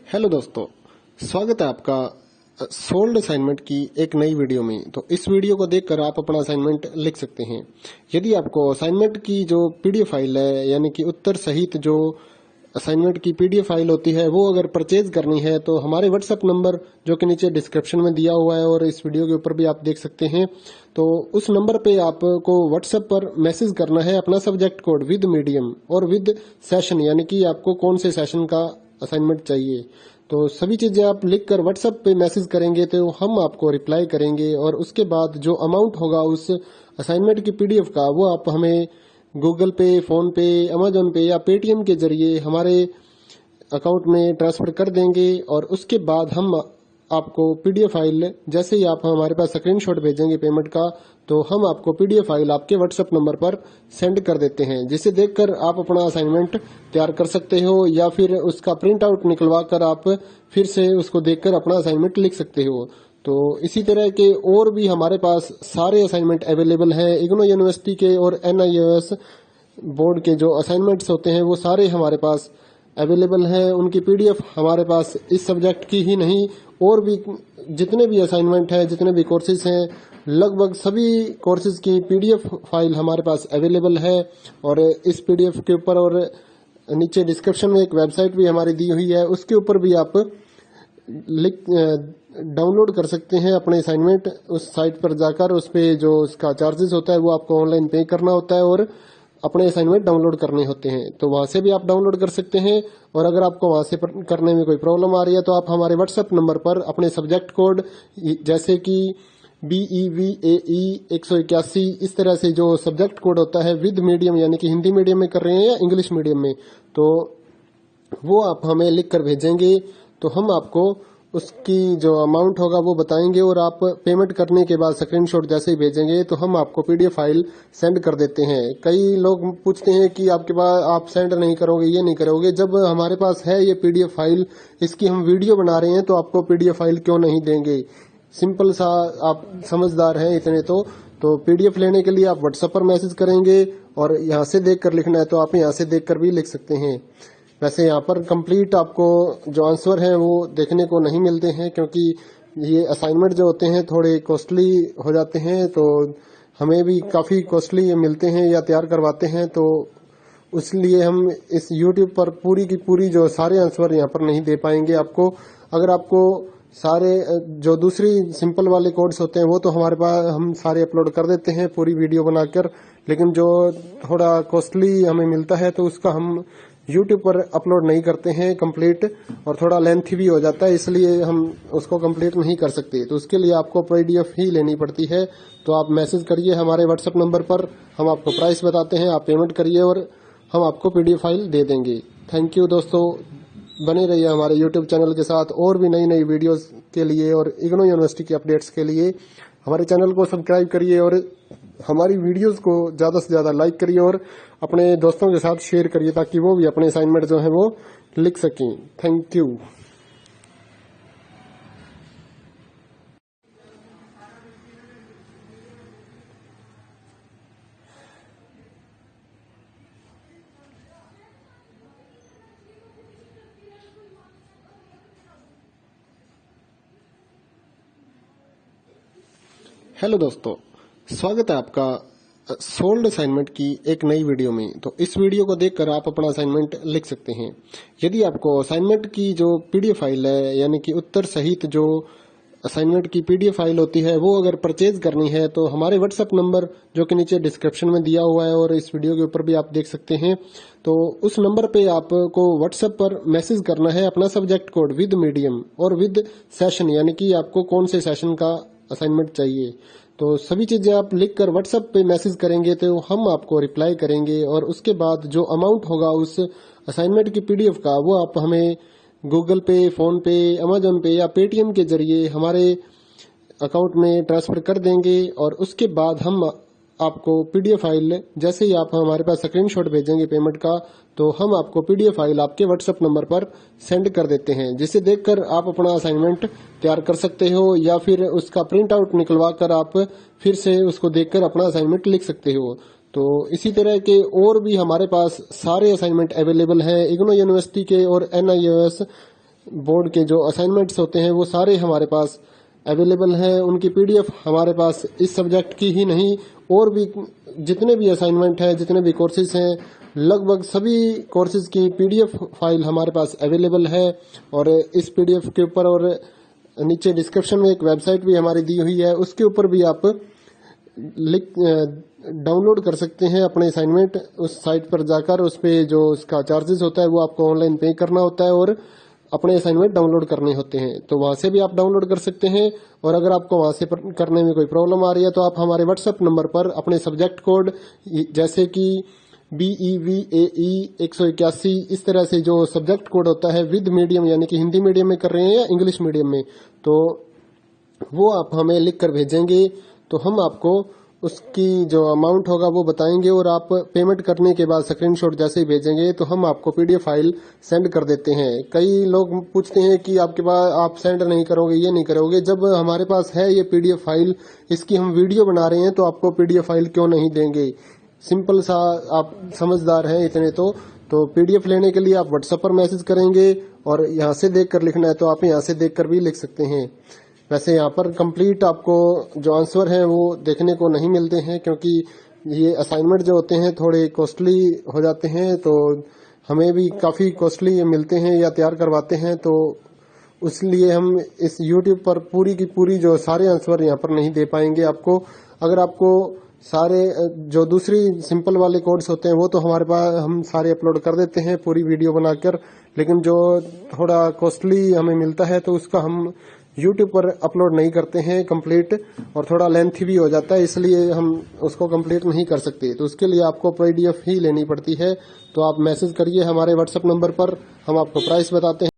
Hello दोस्तों, स्वागत है आपका सोल्ड असाइनमेंट की एक नई वीडियो में। तो इस वीडियो को देखकर आप अपना असाइनमेंट लिख सकते हैं। यदि आपको असाइनमेंट की जो पीडीएफ फाइल है, यानी कि उत्तर सहित जो असाइनमेंट की पीडीएफ फाइल होती है, वो अगर परचेज करनी है तो हमारे व्हाट्सएप नंबर जो कि नीचे डिस्क्रिप्शन में दिया हुआ है और इस वीडियो के ऊपर भी आप देख सकते हैं, तो उस नंबर पे आपको व्हाट्सएप पर मैसेज करना है अपना सब्जेक्ट कोड विद मीडियम और विद सेशन, यानी कि आपको कौन से सेशन का असाइनमेंट चाहिए। तो सभी चीजें आप लिखकर व्हाट्सएप पे मैसेज करेंगे तो हम आपको रिप्लाई करेंगे और उसके बाद जो अमाउंट होगा उस असाइनमेंट की पीडीएफ का, वो आप हमें गूगल पे, फोन पे, अमेजोन पे या पेटीएम के जरिए हमारे अकाउंट में ट्रांसफर कर देंगे। और उसके बाद हम आपको पीडीएफ फाइल, जैसे ही आप हमारे पास स्क्रीनशॉट भेजेंगे पेमेंट का, तो हम आपको पीडीएफ फाइल आपके व्हाट्सएप नंबर पर सेंड कर देते हैं, जिसे देखकर आप अपना असाइनमेंट तैयार कर सकते हो या फिर उसका प्रिंट आउट निकलवा कर आप फिर से उसको देखकर अपना असाइनमेंट लिख सकते हो। तो इसी तरह के और भी हमारे पास सारे असाइनमेंट अवेलेबल हैं। इग्नो यूनिवर्सिटी के और एनआईओएस बोर्ड के जो असाइनमेंट्स होते हैं वो सारे हमारे पास अवेलेबल हैं। उनकी पीडीएफ हमारे पास इस सब्जेक्ट की ही नहीं, और भी जितने भी असाइनमेंट हैं, जितने भी कोर्सेज हैं, लगभग सभी कोर्सेज की पीडीएफ फाइल हमारे पास अवेलेबल है। और इस पीडीएफ के ऊपर और नीचे डिस्क्रिप्शन में एक वेबसाइट भी हमारी दी हुई है, उसके ऊपर भी आप डाउनलोड कर सकते हैं अपने असाइनमेंट। उस साइट पर जाकर उस पे जो उसका चार्जेस होता है वो आपको ऑनलाइन पे करना होता है और अपने असाइनमेंट डाउनलोड करने होते हैं। तो वहां से भी आप डाउनलोड कर सकते हैं। और अगर आपको वहां से करने में कोई प्रॉब्लम आ रही है तो आप हमारे व्हाट्सएप नंबर पर अपने सब्जेक्ट कोड, जैसे कि BEVAE 181, इस तरह से जो सब्जेक्ट कोड होता है विद मीडियम, यानी कि हिंदी मीडियम में कर रहे हैं या इंग्लिश मीडियम में, तो वो आप हमें लिख कर भेजेंगे तो हम आपको उसकी जो अमाउंट होगा वो बताएंगे। और आप पेमेंट करने के बाद स्क्रीनशॉट जैसे ही भेजेंगे तो हम आपको पीडीएफ फाइल सेंड कर देते हैं। कई लोग पूछते हैं कि आपके पास आप सेंड नहीं करोगे, ये नहीं करोगे। जब हमारे पास है ये पीडीएफ फाइल, इसकी हम वीडियो बना रहे हैं, तो आपको पीडीएफ फाइल क्यों नहीं देंगे। सिंपल सा, आप समझदार हैं इतने तो पीडीएफ लेने के लिए आप व्हाट्सएप पर मैसेज करेंगे और यहाँ से देख कर लिखना है तो आप यहाँ से देख कर भी लिख सकते हैं। वैसे यहाँ पर कंप्लीट आपको जो आंसर है वो देखने को नहीं मिलते हैं, क्योंकि ये असाइनमेंट जो होते हैं थोड़े कॉस्टली हो जाते हैं, तो हमें भी काफ़ी कॉस्टली मिलते हैं या तैयार करवाते हैं। तो इसलिए हम इस YouTube पर पूरी की पूरी जो सारे आंसर यहाँ पर नहीं दे पाएंगे आपको। अगर आपको सारे जो दूसरी सिंपल वाले कोड्स होते हैं वो तो हमारे पास हम सारे अपलोड कर देते हैं पूरी वीडियो बनाकर, लेकिन जो थोड़ा कॉस्टली हमें मिलता है तो उसका हम YouTube पर अपलोड नहीं करते हैं कंप्लीट, और थोड़ा लेंथी भी हो जाता है, इसलिए हम उसको कंप्लीट नहीं कर सकते। तो उसके लिए आपको पीडीएफ ही लेनी पड़ती है। तो आप मैसेज करिए हमारे व्हाट्सएप नंबर पर, हम आपको प्राइस बताते हैं, आप पेमेंट करिए और हम आपको पीडीएफ फाइल दे देंगे। थैंक यू दोस्तों, बने रहिए हमारे यूट्यूब चैनल के साथ और भी नई नई वीडियोस के लिए और इग्नो यूनिवर्सिटी की अपडेट्स के लिए हमारे चैनल को सब्सक्राइब करिए और हमारी वीडियोस को ज़्यादा से ज़्यादा लाइक करिए और अपने दोस्तों के साथ शेयर करिए, ताकि वो भी अपने असाइनमेंट जो है वो लिख सकें। Thank you. हेलो दोस्तों, स्वागत है आपका सोल्ड असाइनमेंट की एक नई वीडियो में। तो इस वीडियो को देखकर आप अपना असाइनमेंट लिख सकते हैं। यदि आपको असाइनमेंट की जो पीडीएफ फाइल है, यानी कि उत्तर सहित जो असाइनमेंट की पीडीएफ फाइल होती है, वो अगर परचेज करनी है तो हमारे व्हाट्सएप नंबर जो कि नीचे डिस्क्रिप्शन में दिया हुआ है और इस वीडियो के ऊपर भी आप देख सकते हैं, तो उस नंबर पे आपको व्हाट्सएप पर मैसेज करना है अपना सब्जेक्ट कोड विद मीडियम और विद सेशन, यानी कि आपको कौन से सेशन का असाइनमेंट चाहिए। तो सभी चीजें आप लिखकर व्हाट्सएप पे मैसेज करेंगे तो हम आपको रिप्लाई करेंगे और उसके बाद जो अमाउंट होगा उस असाइनमेंट की पीडीएफ का, वो आप हमें गूगल पे, फोन पे, अमेजोन पे या पेटीएम के जरिए हमारे अकाउंट में ट्रांसफर कर देंगे। और उसके बाद हम आपको पीडीएफ फाइल, जैसे ही आप हमारे पास स्क्रीनशॉट भेजेंगे पेमेंट का, तो हम आपको पीडीएफ फाइल आपके व्हाट्सएप नंबर पर सेंड कर देते हैं, जिसे देखकर आप अपना असाइनमेंट तैयार कर सकते हो या फिर उसका प्रिंट आउट निकलवा कर आप फिर से उसको देखकर अपना असाइनमेंट लिख सकते हो। तो इसी तरह के और भी हमारे पास सारे असाइनमेंट अवेलेबल हैं। इग्नो यूनिवर्सिटी के और एनआईओएस बोर्ड के जो असाइनमेंट्स होते हैं वो सारे हमारे पास अवेलेबल हैं। उनकी पीडीएफ हमारे पास इस सब्जेक्ट की ही नहीं और भी जितने भी असाइनमेंट हैं, जितने भी कोर्सेज हैं, लगभग सभी कोर्सेज की पीडीएफ फाइल हमारे पास अवेलेबल है। और इस पीडीएफ के ऊपर और नीचे डिस्क्रिप्शन में एक वेबसाइट भी हमारी दी हुई है, उसके ऊपर भी आप डाउनलोड कर सकते हैं अपने असाइनमेंट। उस साइट पर जाकर उस पे जो उसका चार्जेस होता है वो आपको ऑनलाइन पे करना होता है और अपने असाइनमेंट डाउनलोड करने होते हैं। तो वहां से भी आप डाउनलोड कर सकते हैं। और अगर आपको वहां से करने में कोई प्रॉब्लम आ रही है तो आप हमारे व्हाट्सएप नंबर पर अपने सब्जेक्ट कोड जैसे कि BEVAE 181 इस तरह से जो सब्जेक्ट कोड होता है विद मीडियम यानी कि हिंदी मीडियम में कर रहे हैं या इंग्लिश मीडियम में, तो वो आप हमें लिख कर भेजेंगे तो हम आपको उसकी जो अमाउंट होगा वो बताएंगे और आप पेमेंट करने के बाद स्क्रीनशॉट जैसे ही भेजेंगे तो हम आपको पीडीएफ फाइल सेंड कर देते हैं। कई लोग पूछते हैं कि आपके पास आप सेंड नहीं करोगे, ये नहीं करोगे। जब हमारे पास है ये पीडीएफ फाइल, इसकी हम वीडियो बना रहे हैं तो आपको पीडीएफ फाइल क्यों नहीं देंगे। सिंपल सा, आप समझदार हैं इतने तो पीडीएफ लेने के लिए आप व्हाट्सएप पर मैसेज करेंगे और यहाँ से देख कर लिखना है तो आप यहाँ से देख कर भी लिख सकते हैं। वैसे यहाँ पर कंप्लीट आपको जो आंसर है वो देखने को नहीं मिलते हैं क्योंकि ये असाइनमेंट जो होते हैं थोड़े कॉस्टली हो जाते हैं, तो हमें भी काफ़ी कॉस्टली मिलते हैं या तैयार करवाते हैं, तो इसलिए हम इस YouTube पर पूरी की पूरी जो सारे आंसर यहाँ पर नहीं दे पाएंगे आपको। अगर आपको सारे जो दूसरी सिंपल वाले कोड्स होते हैं वो तो हमारे पास हम सारे अपलोड कर देते हैं पूरी वीडियो बनाकर, लेकिन जो थोड़ा कॉस्टली हमें मिलता है तो उसका हम YouTube पर अपलोड नहीं करते हैं कंप्लीट, और थोड़ा लेंथी भी हो जाता है, इसलिए हम उसको कंप्लीट नहीं कर सकते। तो उसके लिए आपको पीडीएफ ही लेनी पड़ती है। तो आप मैसेज करिए हमारे व्हाट्सएप नंबर पर, हम आपको प्राइस बताते हैं।